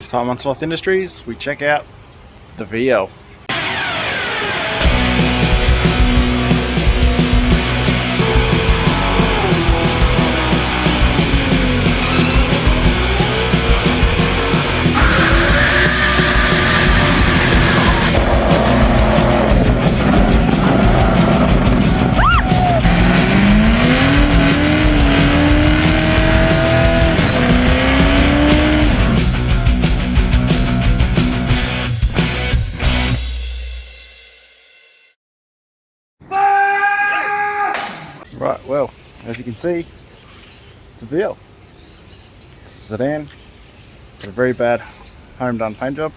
This time on Sloth Industries, we check out the VL. Right, well, as you can see, it's a VL. It's a sedan. It's a very bad home done paint job.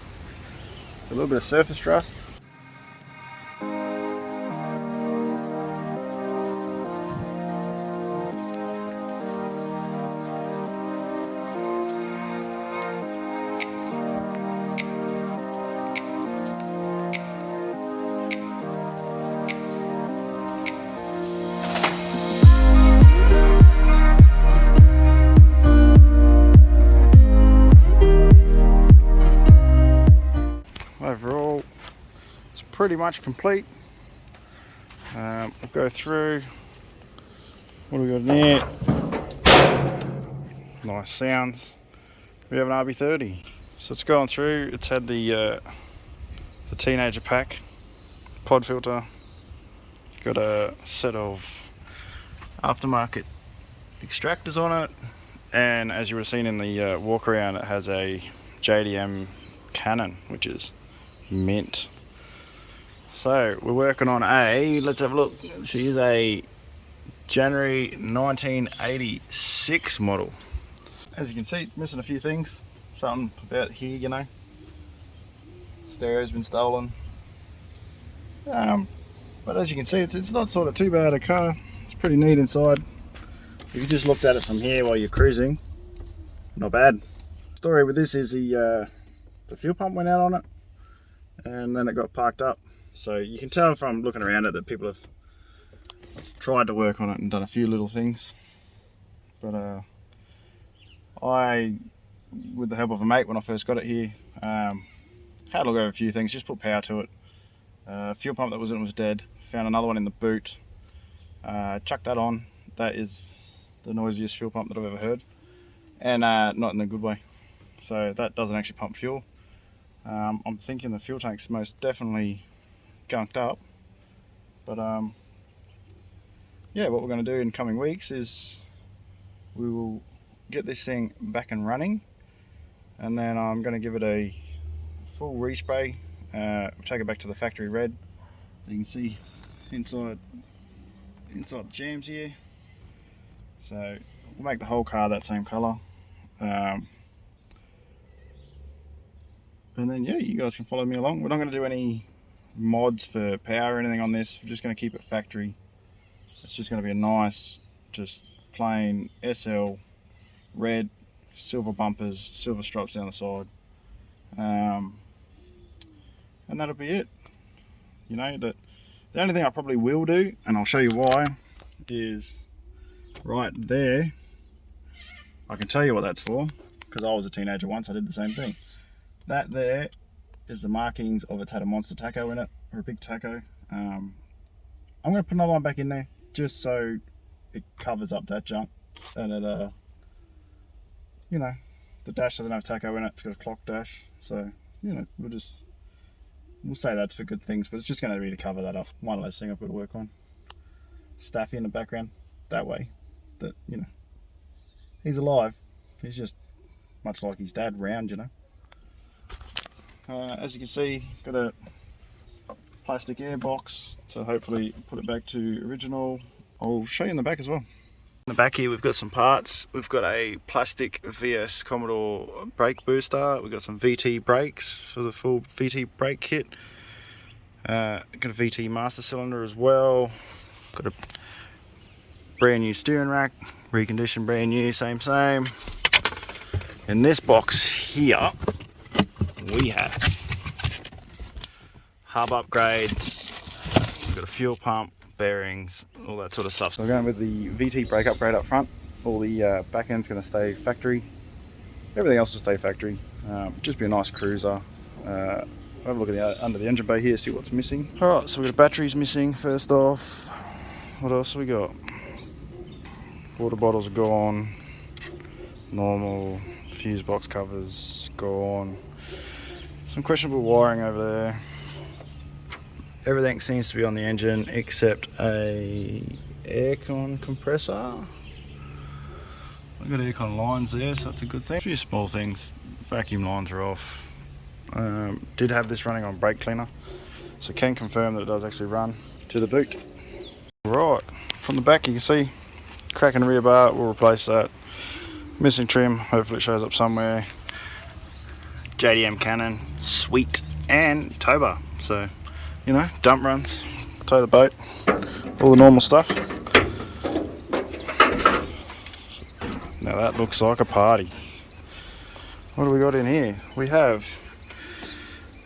A little bit of surface rust. Overall, it's pretty much complete. We'll go through. What do we got in here? Nice sounds. We have an RB30. So it's gone through. It's had the teenager pack, pod filter. Got a set of aftermarket extractors on it, and as you were seeing in the walk around, it has a JDM cannon, which is mint. So we're working on let's have a look. She is a January 1986 model. As you can see, it's missing a few things. Something about here, you know. Stereo's been stolen. But as you can see, it's not sort of too bad a car. It's pretty neat inside. If you just looked at it from here while you're cruising, not bad. Story with this is the fuel pump went out on it, and then it got parked up. So you can tell from looking around it that people have tried to work on it and done a few little things. But I, with the help of a mate when I first got it here, had a look over a few things, just put power to it. Fuel pump that was in it was dead. Found another one in the boot. Chucked that on. That is the noisiest fuel pump that I've ever heard. And not in a good way. So that doesn't actually pump fuel. I'm thinking the fuel tank's most definitely gunked up, but yeah, what we're going to do in coming weeks is we will get this thing back and running, and then I'm going to give it a full respray. We'll take it back to the factory red. You can see inside the jams here, so we'll make the whole car that same color. And then yeah, you guys can follow me along. We're not going to do any mods for power or anything on this. We're just going to keep it factory. It's just going to be a nice, just plain SL red, silver bumpers, silver stripes down the side, and that'll be it. You know, that the only thing I probably will do, and I'll show you why, is right there. I can tell you what that's for, because I was a teenager once. I did the same thing. That there is the markings of it's had a monster tacho in it, or a big tacho. I'm going to put another one back in there, just so it covers up that junk. And it, you know, the dash doesn't have tacho in it, it's got a clock dash. So, you know, we'll say that's for good things, but it's just going to be to cover that up. One less thing I've got to work on. Staffy in the background, that way, that, you know, he's alive. He's just much like his dad, round, you know. As you can see, got a plastic airbox to hopefully put it back to original. I'll show you in the back as well. In the back here we've got some parts. We've got a plastic VS Commodore brake booster. We've got some VT brakes for the full VT brake kit. Got a VT master cylinder as well. Got a brand new steering rack, reconditioned brand new, same. In this box here, we have hub upgrades, we've got a fuel pump, bearings, all that sort of stuff. So we're going with the VT brake upgrade up front. All the back end's going to stay factory. Everything else will stay factory. Just be a nice cruiser. Have a look at under the engine bay here, see what's missing. Alright, so we've got batteries missing first off. What else have we got? Water bottles are gone. Normal fuse box covers gone. Some questionable wiring over there. Everything seems to be on the engine except a aircon compressor. I've got aircon lines there, so that's a good thing. A few small things. Vacuum lines are off. Did have this running on brake cleaner, so can confirm that it does actually run to the boot. Right, from the back you can see crack in the rear bar, we'll replace that. Missing trim, hopefully it shows up somewhere. JDM cannon, sweet, and tow bar. So, you know, dump runs, tow the boat, all the normal stuff. Now that looks like a party. What do we got in here? We have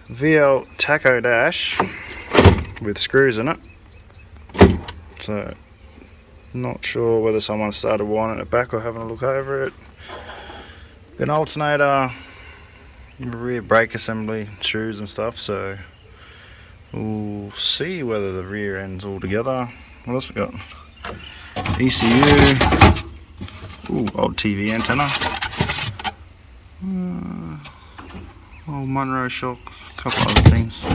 VL tacho dash with screws in it. So, not sure whether someone started winding it back or having a look over it. An alternator, rear brake assembly, shoes and stuff, so we'll see whether the rear end's all together. What else we got? ECU, ooh, old TV antenna, old Monroe shocks, a couple other things,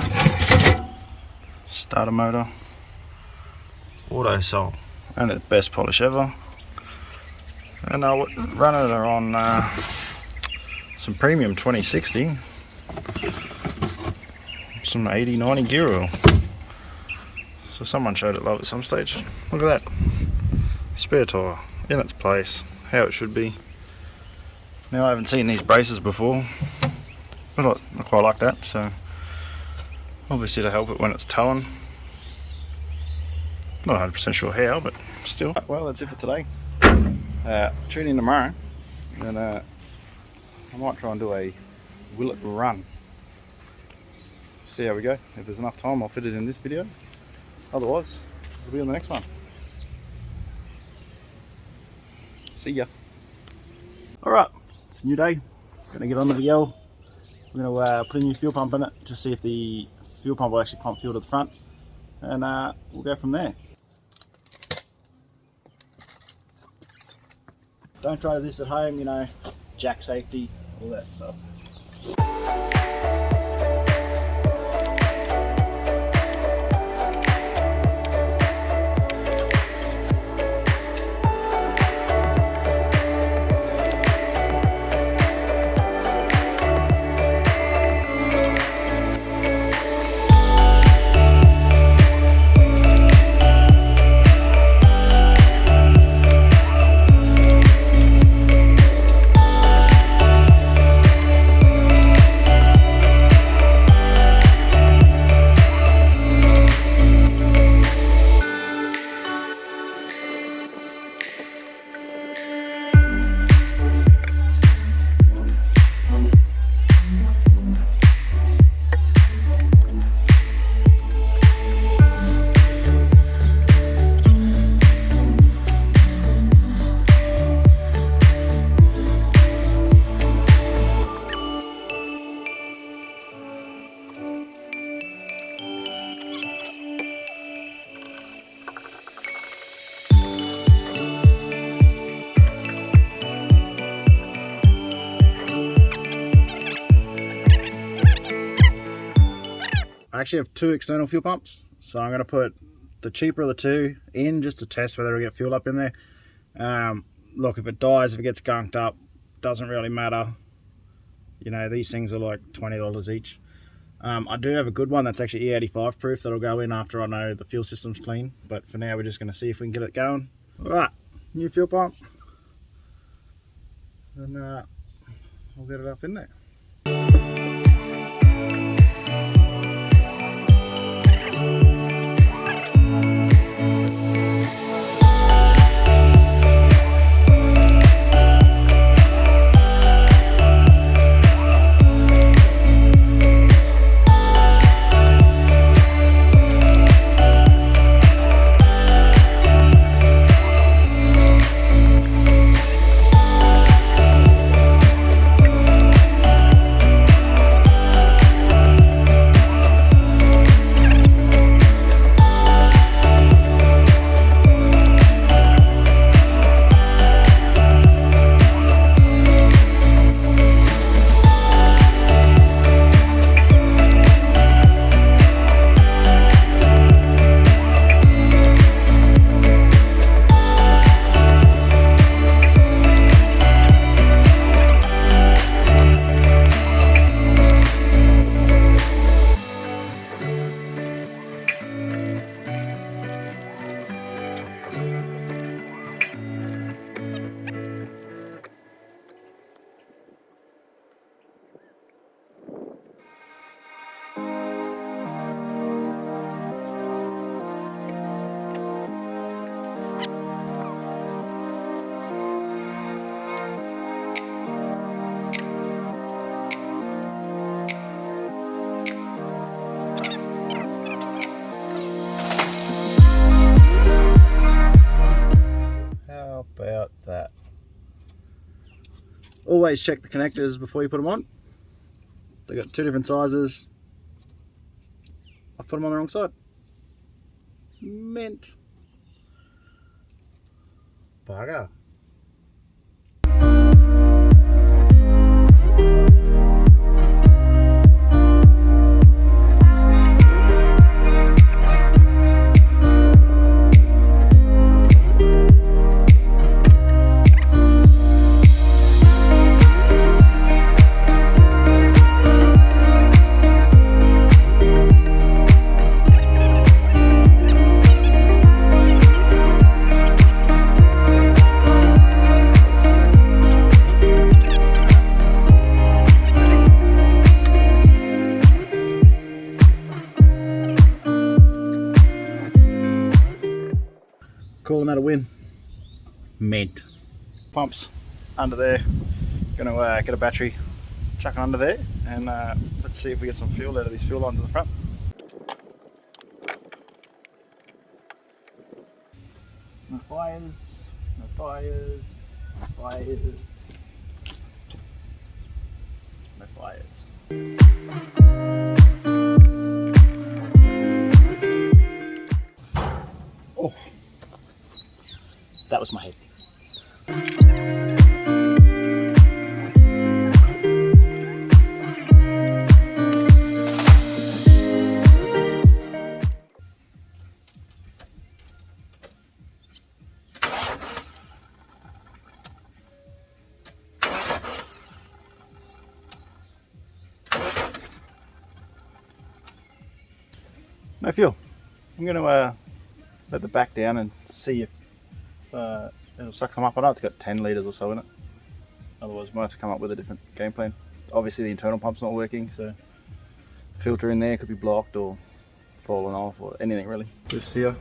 starter motor, auto sol, and the best polish ever. And running it on some premium 2060, some 80-90 gear oil. So someone showed it love at some stage. Look at that, spare tyre in its place, how it should be. Now I haven't seen these braces before, but I quite like that, so obviously to help it when it's towing. Not 100% sure how, but still. Well, that's it for today. Tune in tomorrow, and I might try and do a will it run. See how we go. If there's enough time, I'll fit it in this video. Otherwise, it'll be on the next one. See ya. Alright, it's a new day. Gonna get on the VL. We're gonna put a new fuel pump in it, just see if the fuel pump will actually pump fuel to the front, and we'll go from there. Don't try this at home, you know, jack safety, all that stuff. I actually have two external fuel pumps, so I'm going to put the cheaper of the two in just to test whether we get fuel up in there. Look, if it dies, if it gets gunked up, doesn't really matter. You know, these things are like $20 each. I do have a good one that's actually E85 proof that'll go in after I know the fuel system's clean, but for now we're just going to see if we can get it going. Alright, new fuel pump, and I'll get it up in there. always check the connectors before you put them on. They've got 2 different sizes. I've put them on the wrong side. Mint. Bugger. Calling that a win. Mint. Pumps under there. Gonna get a battery, chuck it under there, and let's see if we get some fuel out of these fuel lines in the front. No fires, no fires, no fires, no fires. Oh. That was my head. No fuel. I'm going to let the back down and see if it'll suck some up. I know it's got 10 litres or so in it. Otherwise, we might have to come up with a different game plan. Obviously, the internal pump's not working, so the filter in there could be blocked or fallen off or anything really. This here,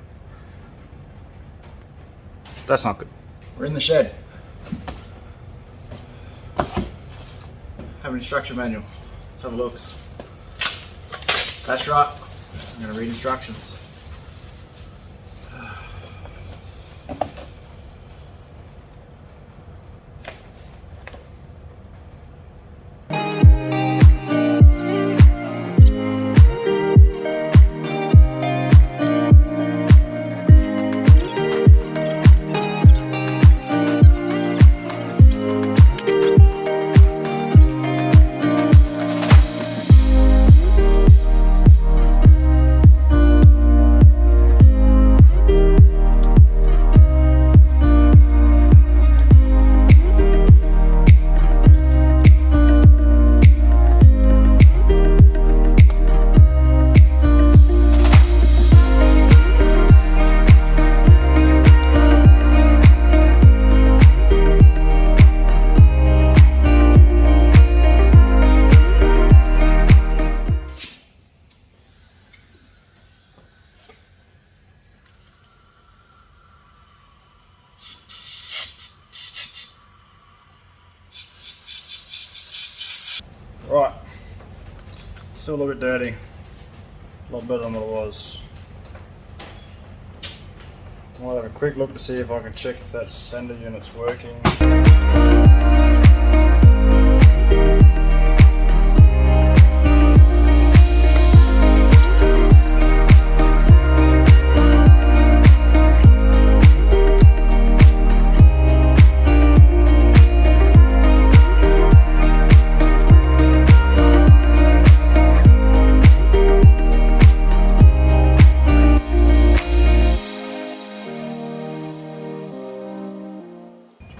that's not good. We're in the shed. Have an instruction manual. Let's have a look. That's right. I'm going to read instructions. Right, still a little bit dirty, a lot better than what it was. I might have a quick look to see if I can check if that sender unit's working.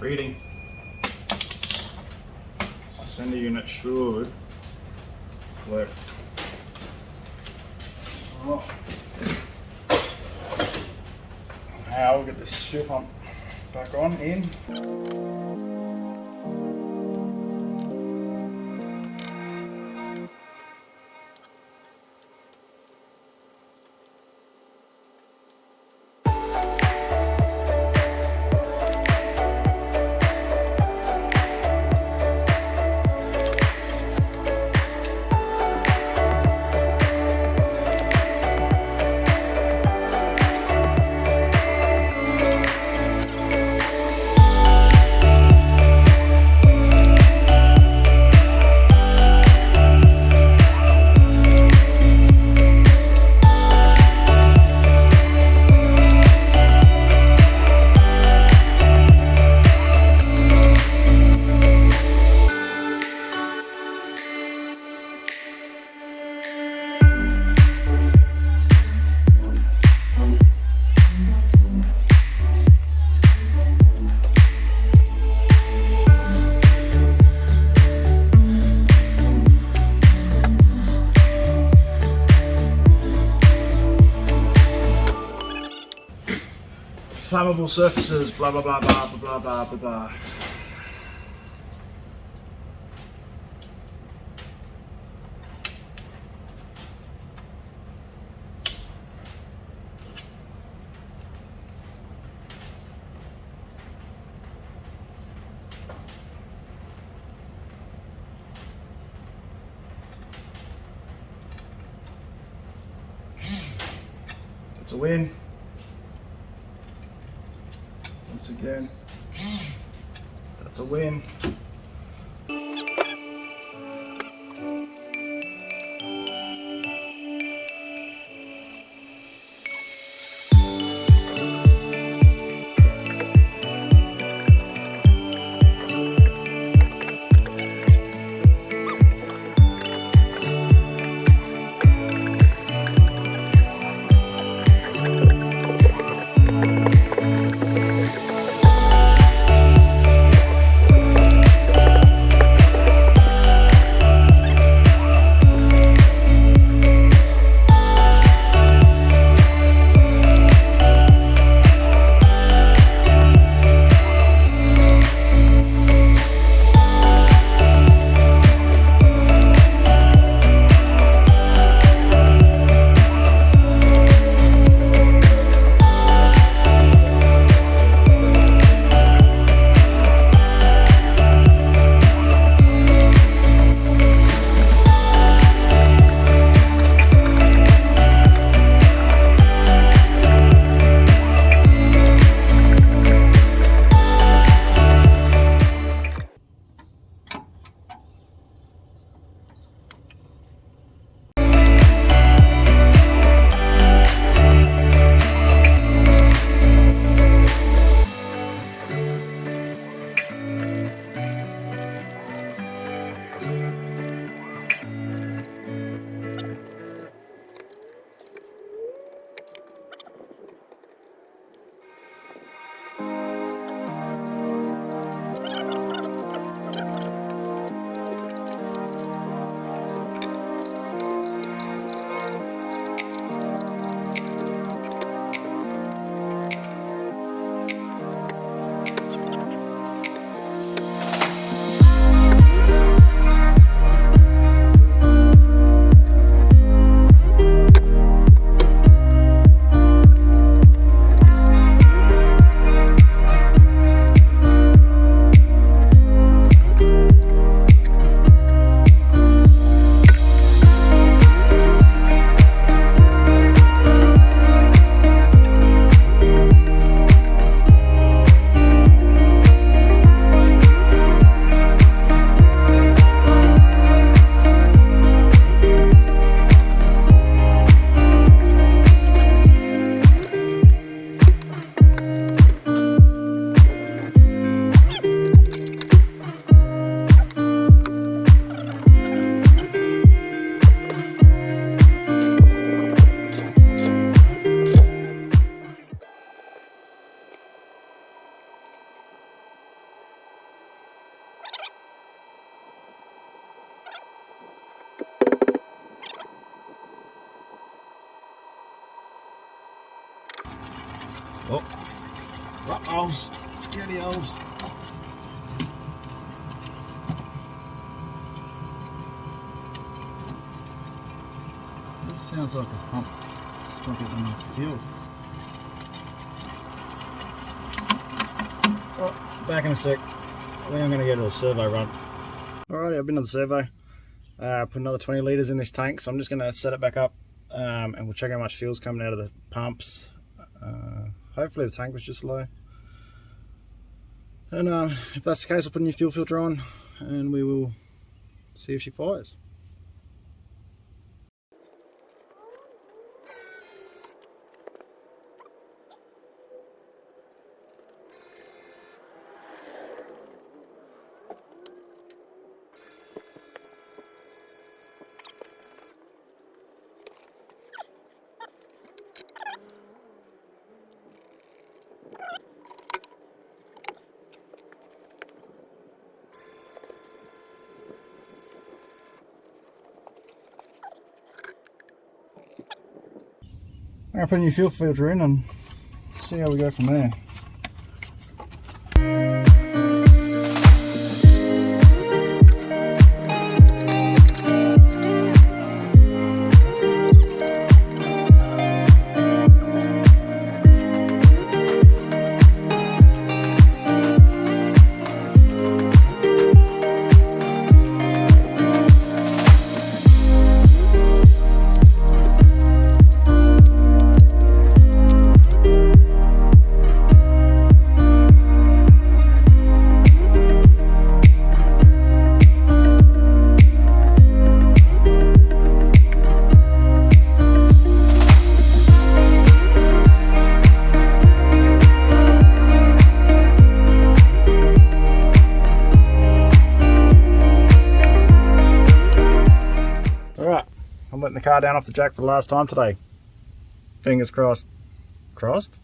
Reading. Sender unit should work. Oh. Now we'll get this fuel pump back on in. flammable surfaces, blah blah blah blah blah blah blah blah. That's a win. Once again, that's a win. Oh, rat-holes, security holes. That sounds like a pump. Just don't get enough fuel. Oh, back in a sec. I think I'm going to go to a servo run. Alrighty, I've been on the servo. Put another 20 litres in this tank, so I'm just going to set it back up and we'll check how much fuel's coming out of the pumps. Hopefully the tank was just low. And if that's the case, I'll put a new fuel filter on and we will see if she fires. I'm going to put a new fuel filter in and see how we go from there. I'm letting the car down off the jack for the last time today. Fingers crossed. Crossed?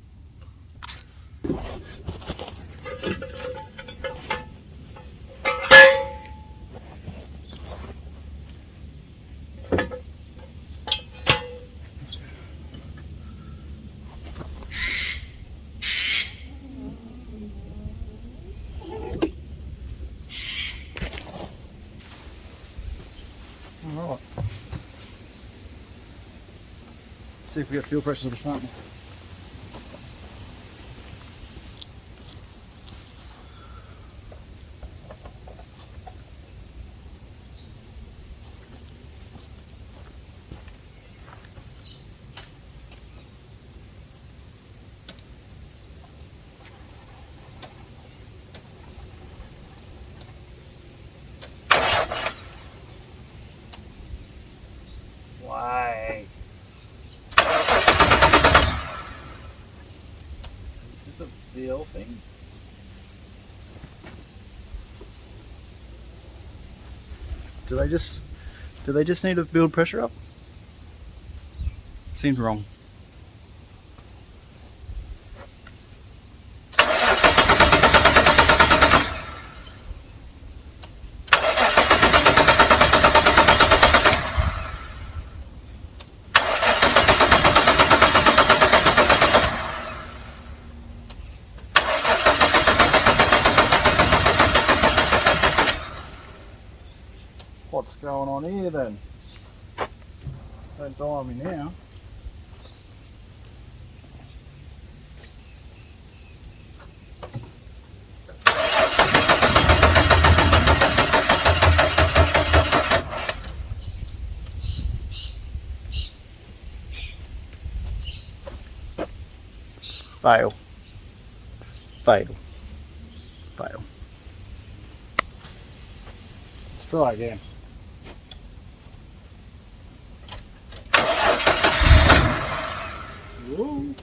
All right. See if we get fuel pressure at the front. Why? Is this a VL thing? Do they just need to build pressure up? Seems wrong. What's going on here then? Don't die on me now. Fail. Fail. Fail. Let's try again. Whoa.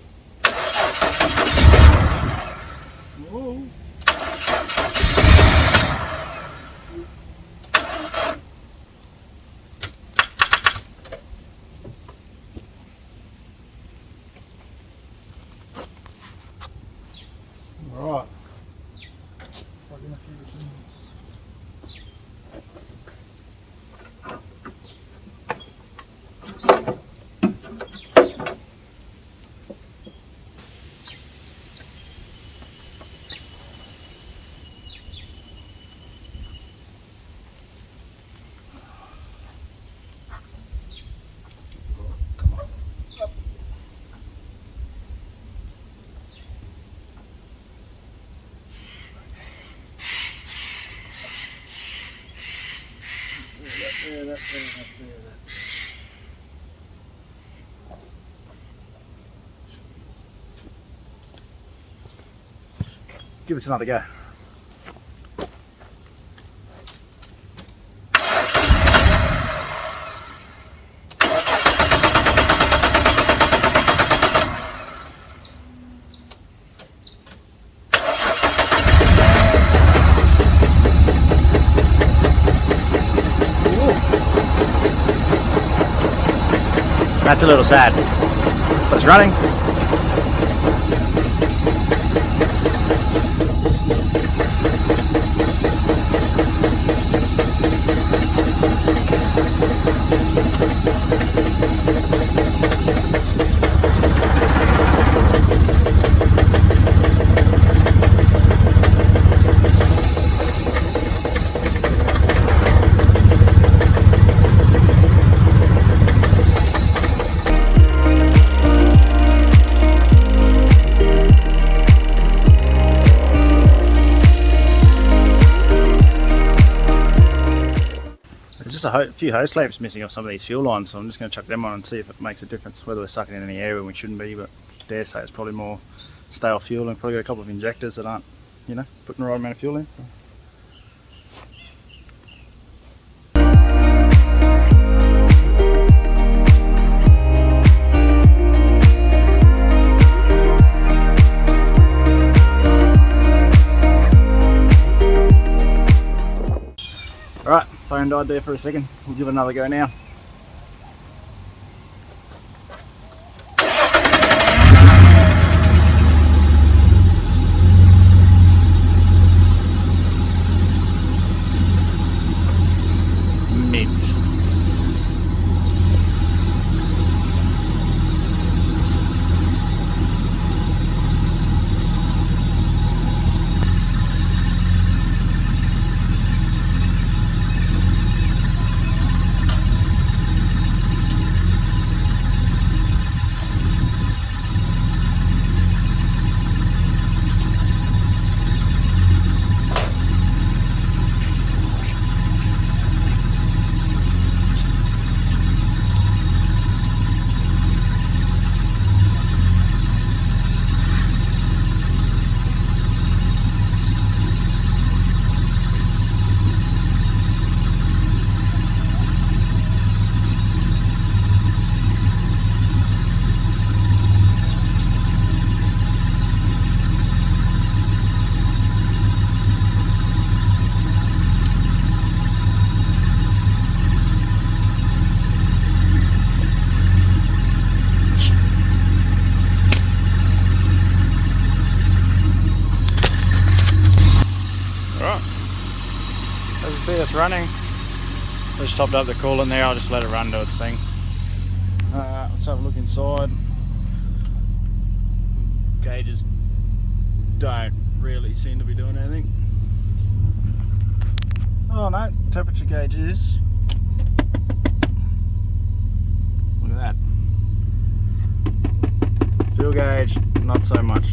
Whoa. All right. Plug in a few things. That. Give this another go. That's a little sad, but it's running. a few hose clamps missing off some of these fuel lines, so I'm just going to chuck them on and see if it makes a difference, whether we're sucking in any air when we shouldn't be, but I dare say it's probably more stale fuel, and probably got a couple of injectors that aren't, you know, putting the right amount of fuel in. So. Alright, phone died there for a second. We'll give it another go now. Mint. As you see, it's running. Just topped up the coolant there, I'll just let it run do its thing. Let's have a look inside. Gauges don't really seem to be doing anything. Oh no, temperature gauge is. Look at that. Fuel gauge, not so much.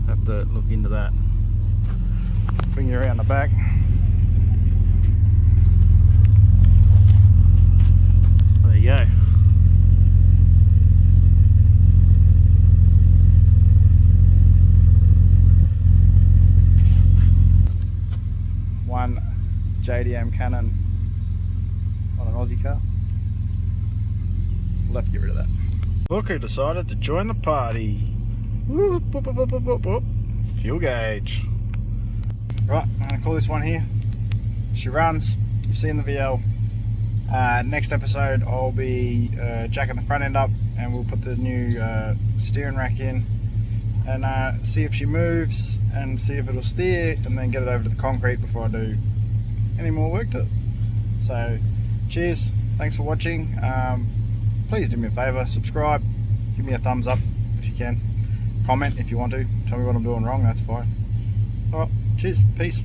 Have to look into that. Bring you around the back. There you go. One JDM Cannon on an Aussie car. We'll have to get rid of that. Look who decided to join the party. Whoop, whoop, whoop, whoop, whoop, whoop. Fuel gauge. Right, I'm going to call this one here. She runs. You've seen the VL. Next episode I'll be jacking the front end up, and we'll put the new steering rack in and see if she moves and see if it'll steer, and then get it over to the concrete before I do any more work to it. So cheers, thanks for watching. Please do me a favour, subscribe, give me a thumbs up if you can, comment if you want to, tell me what I'm doing wrong, that's fine. Alright, cheers, peace.